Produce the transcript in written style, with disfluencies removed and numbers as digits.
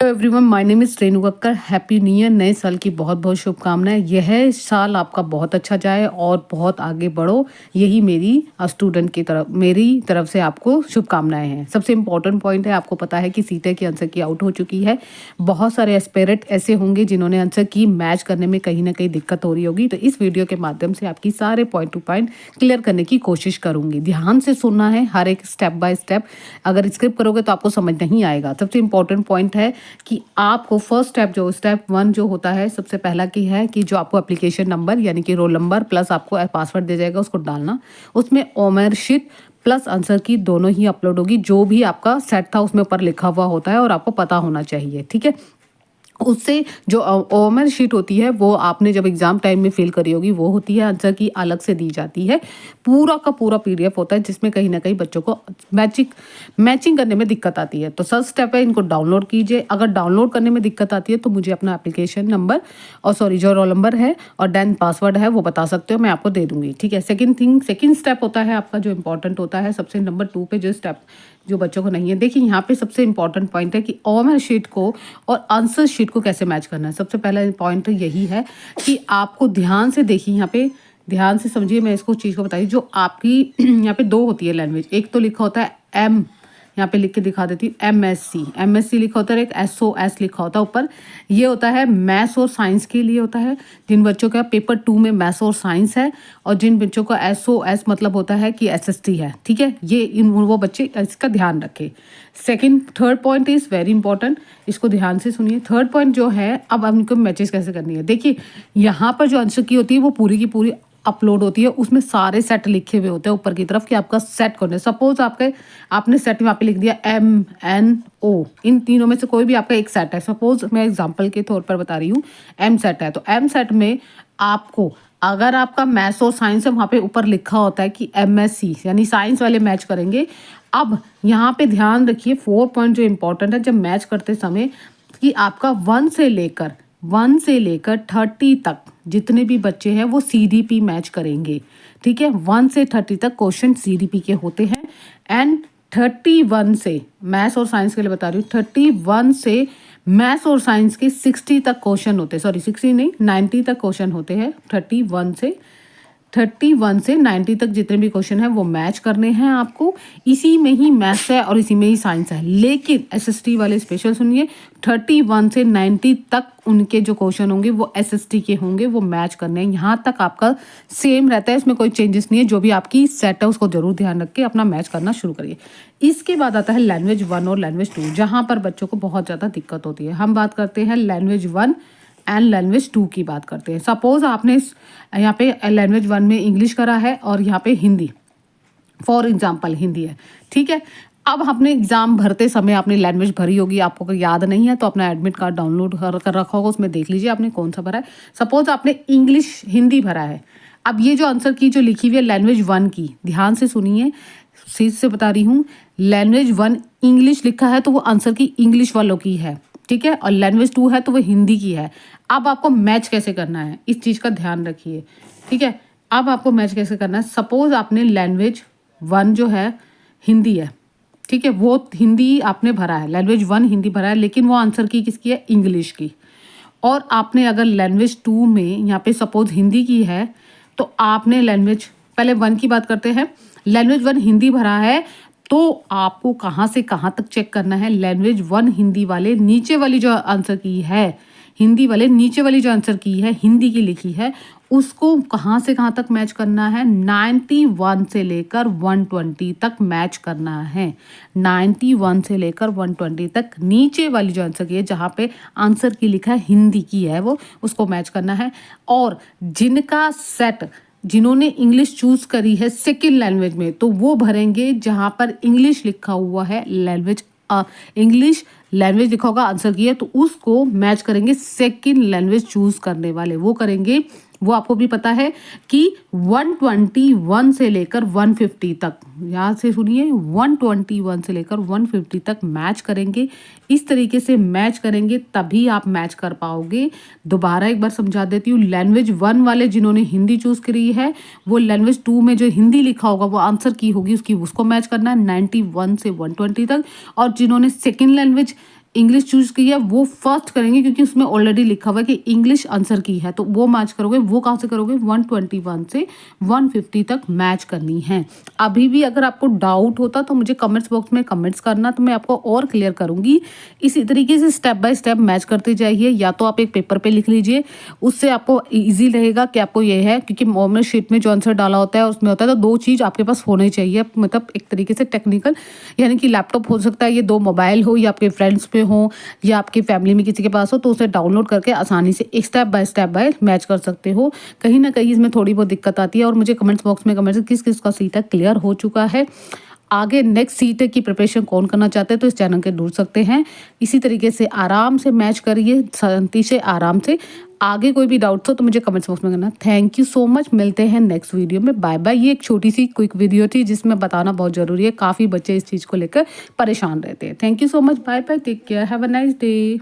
Hello everyone, my name is Renu Kakkar. Happy new year. नए साल की बहुत बहुत शुभकामनाएं। यह साल आपका बहुत अच्छा जाए और बहुत आगे बढ़ो, यही मेरी स्टूडेंट की तरफ मेरी तरफ से आपको शुभकामनाएं हैं। सबसे इम्पोर्टेंट पॉइंट है, आपको पता है कि सीटेट की आंसर की आउट हो चुकी है। बहुत सारे एस्पिरेंट ऐसे होंगे जिन्होंने आंसर की मैच करने में कहीं ना कहीं दिक्कत हो रही होगी, तो इस वीडियो के माध्यम से आपकी सारे पॉइंट टू पॉइंट क्लियर करने की कोशिश करूंगी। ध्यान से सुनना है, हर एक स्टेप बाय स्टेप। अगर स्किप करोगे तो आपको समझ नहीं आएगा। सबसे इम्पोर्टेंट पॉइंट है कि आपको फर्स्ट स्टेप 1 जो होता है, सबसे पहला की है कि जो आपको एप्लीकेशन नंबर यानी कि रोल नंबर प्लस आपको पासवर्ड दे जाएगा, उसको डालना। उसमें ओमर शीट प्लस आंसर की दोनों ही अपलोड होगी। जो भी आपका सेट था उसमें ऊपर लिखा हुआ होता है और आपको पता होना चाहिए, ठीक है। उससे जो ओएमआर शीट होती है वो आपने जब एग्जाम टाइम में फिल करी होगी, वो होती है आंसर की अलग से दी जाती है। पूरा का पूरा पीडीएफ होता है जिसमें कहीं ना कहीं बच्चों को मैचिंग करने में दिक्कत आती है। तो फर्स्ट स्टेप है, इनको डाउनलोड कीजिए। अगर डाउनलोड करने में दिक्कत आती है तो मुझे अपना एप्लीकेशन नंबर और जो रोल नंबर है और देन पासवर्ड है वो बता सकते हो, मैं आपको दे दूंगी, ठीक है। सेकंड स्टेप होता है आपका जो इंपॉर्टेंट होता है, सबसे नंबर 2 पे जो स्टेप जो बच्चों को नहीं है। देखिए यहाँ पे सबसे इंपॉर्टेंट पॉइंट है कि ओएमआर शीट को और आंसर शीट को कैसे मैच करना है। सबसे पहला पॉइंट तो यही है कि आपको ध्यान से देखिए, यहाँ पे ध्यान से समझिए, मैं इसको चीज़ को बताई जो आपकी यहाँ पे 2 होती है लैंग्वेज। एक तो लिखा होता है एम, यहाँ पे लिख के दिखा देती हूँ, एमएससी लिखा होता है, एक एसओएस लिखा होता है ऊपर। ये होता है मैथ्स और साइंस के लिए होता है, जिन बच्चों का पेपर 2 में मैथ्स और साइंस है, और जिन बच्चों का एसओएस मतलब होता है कि एसएसटी है, ठीक है। ये वो बच्चे इसका ध्यान रखें। Third point is very important, इसको ध्यान से सुनिए। थर्ड पॉइंट जो है, अब इनको मैचेस कैसे करनी है। देखिए यहाँ पर जो आंसर की होती है वो पूरी की पूरी अपलोड होती है, उसमें सारे सेट लिखे हुए होते हैं ऊपर की तरफ कि आपका सेट कौन है। सपोज आपने सेट वहाँ पे लिख दिया MNO, इन तीनों में से कोई भी आपका एक सेट है। सपोज मैं एग्जांपल के तौर पर बता रही हूँ, एम सेट है, तो एम सेट में आपको अगर आपका मैथ्स और साइंस है, वहाँ पे ऊपर लिखा होता है कि MSC यानी साइंस वाले मैच करेंगे। अब यहाँ पे ध्यान रखिए, 4 पॉइंट जो इंपॉर्टेंट है जब मैच करते समय, कि आपका 1 से लेकर 30 तक जितने भी बच्चे हैं वो CDP मैच करेंगे, ठीक है। 1 से 30 तक क्वेश्चन CDP के होते हैं। एंड 31 से मैथ्स और साइंस के लिए बता रही हूँ, 31 से मैथ्स और साइंस के 60 तक क्वेश्चन होते हैं, सॉरी 60 नहीं 90 तक क्वेश्चन होते हैं। 31 से 90 तक जितने भी क्वेश्चन हैं वो मैच करने हैं आपको। इसी में ही मैथ्स है और इसी में ही साइंस है। लेकिन एसएसटी वाले स्पेशल सुनिए, 31 से 90 तक उनके जो क्वेश्चन होंगे वो एसएसटी के होंगे, वो मैच करने हैं। यहाँ तक आपका सेम रहता है, इसमें कोई चेंजेस नहीं है। जो भी आपकी सेट है उसको जरूर ध्यान रख के अपना मैच करना शुरू करिए। इसके बाद आता है लैंग्वेज 1 और लैंग्वेज 2, जहाँ पर बच्चों को बहुत ज़्यादा दिक्कत होती है। हम बात करते हैं लैंग्वेज 1 एंड लैंग्वेज 2 की बात करते हैं। सपोज आपने यहाँ पे लैंग्वेज 1 में इंग्लिश करा है और यहाँ पे हिंदी, फॉर एग्जाम्पल हिंदी है, ठीक है। अब आपने एग्जाम भरते समय आपने लैंग्वेज भरी होगी, आपको अगर याद नहीं है तो अपना एडमिट कार्ड डाउनलोड कर रखा होगा, उसमें देख लीजिए आपने कौन सा भरा है। सपोज आपने इंग्लिश हिंदी भरा है। अब ये जो आंसर की जो लिखी हुई है लैंग्वेज 1 की, ध्यान से सुनिए, सीध से बता रही हूँ, लैंग्वेज 1 इंग्लिश लिखा है तो वो आंसर की इंग्लिश वालों की है, ठीक है, और लैंग्वेज 2 है तो वो हिंदी की है। अब आपको मैच कैसे करना है, इस चीज़ का ध्यान रखिए, ठीक है। अब आपको मैच कैसे करना है, सपोज आपने लैंग्वेज 1 जो है हिंदी है, ठीक है, वो हिंदी आपने भरा है, लैंग्वेज 1 हिंदी भरा है, लेकिन वो आंसर की किसकी है, इंग्लिश की। और आपने अगर लैंग्वेज 2 में यहाँ पे सपोज हिंदी की है, तो आपने लैंग्वेज पहले 1 की बात करते हैं, लैंग्वेज 1 हिंदी भरा है, तो आपको कहाँ से कहाँ तक चेक करना है। लैंग्वेज 1 हिंदी वाले नीचे वाली जो आंसर की है, हिंदी वाले नीचे वाली जो आंसर की है हिंदी की लिखी है, उसको कहाँ से कहाँ तक मैच करना है, 91 से लेकर 120 तक मैच करना है। 91 से लेकर 120 तक नीचे वाली जो आंसर की है, जहाँ पे आंसर की लिखा है हिंदी की है, वो उसको मैच करना है। और जिनका सेट, जिन्होंने इंग्लिश चूज करी है सेकेंड लैंग्वेज में, तो वो भरेंगे जहाँ पर इंग्लिश लिखा हुआ है, इंग्लिश लैंग्वेज लिखा होगा आंसर की है, तो उसको मैच करेंगे सेकेंड लैंग्वेज चूज करने वाले, वो करेंगे। वो आपको भी पता है कि 121 से लेकर 150 तक, यहाँ से सुनिए, 121 से लेकर 150 तक मैच करेंगे। इस तरीके से मैच करेंगे तभी आप मैच कर पाओगे। दोबारा एक बार समझा देती हूँ, लैंग्वेज 1 वाले जिन्होंने हिंदी चूज करी है, वो लैंग्वेज 2 में जो हिंदी लिखा होगा वो आंसर की होगी उसकी, उसको मैच करना है 91 से 120 तक। और जिन्होंने सेकेंड लैंग्वेज इंग्लिश चूज़ की है वो फर्स्ट करेंगे, क्योंकि उसमें ऑलरेडी लिखा हुआ है कि इंग्लिश आंसर की है, तो वो मैच करोगे। वो कहाँ से करोगे? 121 से 150 तक मैच करनी है। अभी भी अगर आपको डाउट होता तो मुझे कमेंट्स बॉक्स में कमेंट्स करना, तो मैं आपको और क्लियर करूँगी। इसी तरीके से स्टेप बाय स्टेप मैच करते जाइए, या तो आप एक पेपर पे लिख लीजिए, उससे आपको ईज़ी रहेगा कि आपको ये है, क्योंकि नॉर्मल शीट में जो आंसर डाला होता है उसमें होता है, तो 2 चीज़ आपके पास होनी चाहिए, मतलब एक तरीके से टेक्निकल, यानी कि लैपटॉप हो सकता है, ये 2 मोबाइल हो, या आपके फ्रेंड्स पे हो, या आपकी फैमिली में किसी के पास हो, तो उसे डाउनलोड करके आसानी से एक स्टेप बाय मैच कर सकते हो। कहीं न कहीं इसमें थोड़ी बहुत दिक्कत आती है, और मुझे कमेंट्स बॉक्स में कमेंट्स किस-किस का सीट क्लियर हो चुका है। आगे नेक्स्ट सीट की प्रिपरेशन कौन करना चाहते हैं तो इस चैनल के जुड़ सकते हैं। इसी तरीके से आराम से मैच करिए, शांति से, आराम से। आगे कोई भी डाउट हो तो मुझे कमेंट्स बॉक्स में करना। थैंक यू सो मच, मिलते हैं नेक्स्ट वीडियो में। Bye bye. ये एक छोटी सी क्विक वीडियो थी जिसमें बताना बहुत ज़रूरी है, काफ़ी बच्चे इस चीज़ को लेकर परेशान रहते हैं। Thank you so much, bye bye, take care, have a nice day.